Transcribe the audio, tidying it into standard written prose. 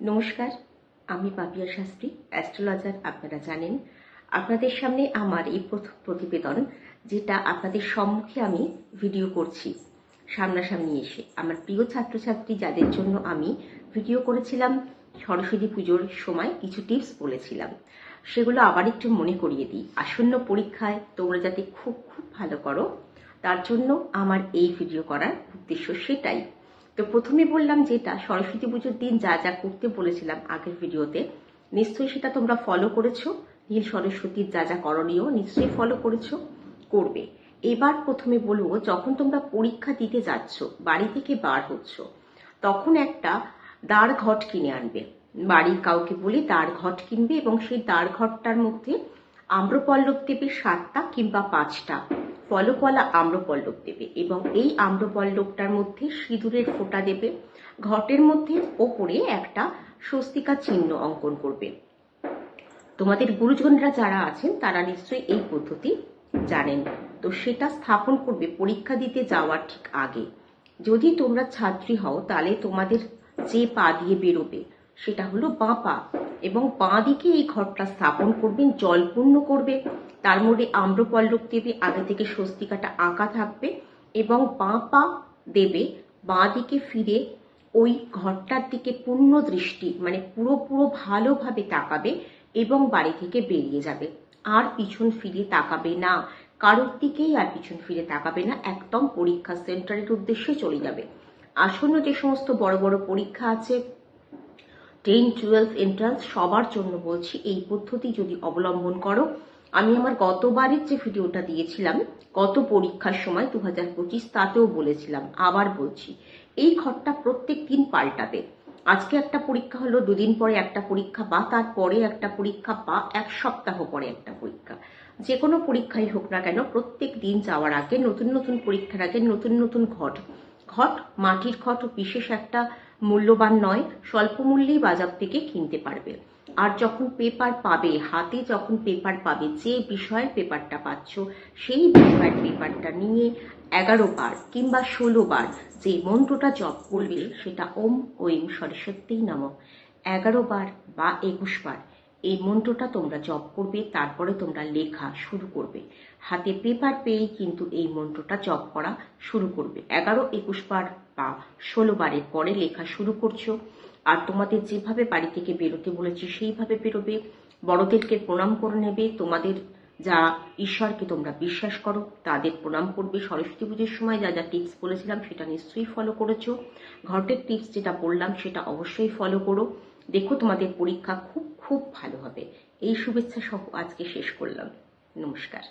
নমস্কার, আমি পাপিয়া শাস্ত্রী, অ্যাস্ট্রোলজার। আপনারা জানেন আপনাদের সামনে আমার এই প্রথম প্রতিবেদন, যেটা আপনাদের সম্মুখে আমি ভিডিও করছি সামনাসামনি এসে। আমার প্রিয় ছাত্রছাত্রী যাদের জন্য আমি ভিডিও করেছিলাম সরস্বতী পুজোর সময়, কিছু টিপস বলেছিলাম, সেগুলো আবার একটু মনে করিয়ে দিই। আসন্ন পরীক্ষায় তোমরা যাতে খুব খুব ভালো করো, তার জন্য আমার এই ভিডিও করার উদ্দেশ্য সেটাই। তো প্রথমে বললাম যেটা সরস্বতী পুজোর দিন যা যা করতে বলেছিলাম আগের ভিডিওতে, নিশ্চয়ই সেটা তোমরা ফলো করেছো। নীল সরস্বতীর যা যা করণীয় নিশ্চয়ই ফলো করেছো, করবে। এবার প্রথমে বলবো, যখন তোমরা পরীক্ষা দিতে যাচ্ছ, বাড়ি থেকে বার হচ্ছ, তখন একটা দাঁড় ঘট কিনে আনবে। বাড়ির কাউকে বলে দাঁড় ঘট কিনবে এবং সেই দাঁড় ঘটটার মধ্যে আম্রপল্লব দেবে 7টা কিংবা 5টা ফলকলা আম্রপল্লব দেবে এবং এই আম্রপল্লবটার মধ্যে সিঁদুরের ফোঁটা দেবে। ঘটের মধ্যে ওপরে একটা স্বস্তিকা চিহ্ন অঙ্কন করবে। তোমাদের গুরুজনরা যারা আছেন তারা নিশ্চয়ই এই পদ্ধতি জানেন। তো সেটা স্থাপন করবে পরীক্ষা দিতে যাওয়ার ঠিক আগে। যদি তোমরা ছাত্রী হও তাহলে তোমাদের যে পা দিয়ে বেরোবে সেটা হলো বাঁ পা, এবং বাঁ দিকে এই ঘরটা স্থাপন করবেন, জলপূর্ণ করবে, তার মধ্যে আম্রপল্লব দেবে, আগে থেকে স্বস্তিকাটা আঁকা থাকবে এবং বাঁ পা দেবে, বাঁ দিকে ফিরে ওই ঘরটার দিকে পূর্ণ দৃষ্টি, মানে পুরো ভালোভাবে তাকাবে এবং বাড়ি থেকে বেরিয়ে যাবে। আর পিছন ফিরে তাকাবে না, কারোর দিকেই আর পিছন ফিরে তাকাবে না, একদম পরীক্ষা সেন্টারের উদ্দেশ্যে চলে যাবে। আসন্ন যে সমস্ত বড় বড় পরীক্ষা আছে, 10, 12 এন্ট্রান্স, সবার জন্য বলছি এই পদ্ধতি যদি অবলম্বন করো। আমি আমার গতবারের যে ভিডিওটা দিয়েছিলাম গত পরীক্ষার সময় 2025, তাতেও বলেছিলাম, আবার বলছি, এই ঘরটা প্রত্যেক দিন পাল্টাবে। আজকে একটা পরীক্ষা হলো, 2 দিন পরে একটা পরীক্ষা, বা তারপরে একটা পরীক্ষা, বা 1 সপ্তাহ পরে একটা পরীক্ষা। যে কোনো পরীক্ষাই হোক না কেন, প্রত্যেক দিন যাওয়ার আগে, নতুন নতুন পরীক্ষার আগে নতুন নতুন ঘট, মাটির ঘট বিশেষ একটা মূল্যবান নয়, স্বল্প মূল্যেই বাজার থেকে কিনতে পারবে। আর যখন পেপার পাবে হাতে, যখন পেপার পাবে, যে বিষয়ের পেপারটা পাচ্ছ সেই বিষয়ের পেপারটা নিয়ে 11 বার কিংবা 16 বার যে মন্ত্রটা জপ করবে সেটা ওম ঐং সরস্বতী নমঃ 11 বার বা 21 বার এই মন্ত্রটা তোমরা জপ করবে। তারপরে তোমরা লেখা শুরু করবে। হাতে পেপার পেয়েই কিন্তু এই মন্ত্রটা জপ করা শুরু করবে। 11, 21 বার বা 16 বারের পরে লেখা শুরু করছো। আর তোমাদের যেভাবে বাড়ি থেকে বেরোতে বলেছি সেইভাবে বেরোবে। বড়দেরকে প্রণাম করে নেবে। তোমাদের যা ঈশ্বরকে তোমরা বিশ্বাস করো তাদের প্রণাম করবে। সরস্বতী পুজোর সময় যা যা টিপস বলেছিলাম সেটা নিশ্চয়ই ফলো করেছো। ঘটের টিপস যেটা বললাম সেটা অবশ্যই ফলো করো। দেখো তোমাদের পরীক্ষা খুব খুব ভালো হবে। এই শুভেচ্ছা সহ আজকে শেষ করলাম। নমস্কার।